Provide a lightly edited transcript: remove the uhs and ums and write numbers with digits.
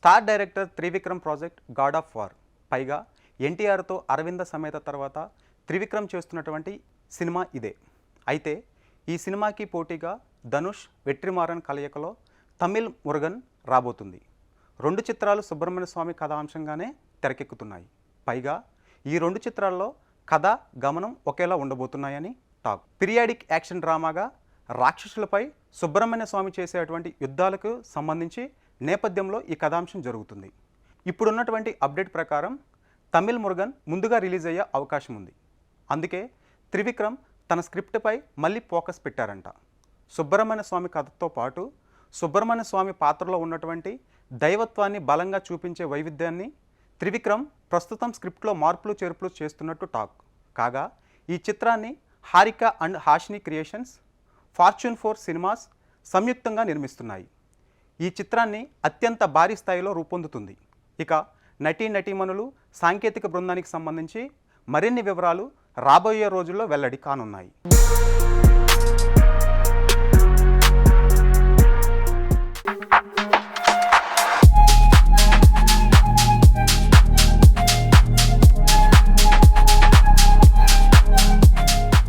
Star director Trivikram project God of war. పైగా ఎన్టీఆర్తో అరవింద సమేత తర్వాత త్రివిక్రమ్ చేస్తున్నటువంటి సినిమా ఇదే. అయితే ఈ సినిమాకి పోటీగా ధనుష్ వెట్రిమారన్ కలయికలో తమిళ్ మురుగన్ రాబోతుంది. 2 చిత్రాలు సుబ్రహ్మణ్య స్వామి కథాంశంగానే తెరకెక్కుతున్నాయి. పైగా ఈ 2 చిత్రాల్లో కథ గమనం ఒకేలా ఉండబోతున్నాయని టాక్. పీరియాడిక్ యాక్షన్ డ్రామాగా రాక్షసులపై సుబ్రహ్మణ్య స్వామి చేసేటువంటి యుద్ధాలకు సంబంధించి నేపథ్యంలో ఈ కథాంశం జరుగుతుంది. ఇప్పుడున్నటువంటి అప్డేట్ ప్రకారం తమిళ్ మురుగన్ ముందుగా రిలీజ్ అయ్యే అవకాశం ఉంది. అందుకే త్రివిక్రమ్ తన స్క్రిప్ట్పై మళ్ళీ ఫోకస్ పెట్టారంట. సుబ్రహ్మణ్య స్వామి కథతో పాటు సుబ్రహ్మణ్య స్వామి పాత్రలో ఉన్నటువంటి దైవత్వాన్ని బలంగా చూపించే వైవిధ్యాన్ని త్రివిక్రమ్ ప్రస్తుతం స్క్రిప్ట్లో మార్పులు చేర్పులు చేస్తున్నట్టు టాక్. కాగా ఈ చిత్రాన్ని Harika and Haasini creations, fortune 4 cinemas సంయుక్తంగా నిర్మిస్తున్నాయి. ఈ చిత్రాన్ని అత్యంత భారీ స్థాయిలో రూపొందుతుంది. ఇక నటీమణులు, సాంకేతిక బృందానికి సంబంధించి మరిన్ని వివరాలు రాబోయే రోజుల్లో వెల్లడి కానున్నాయి.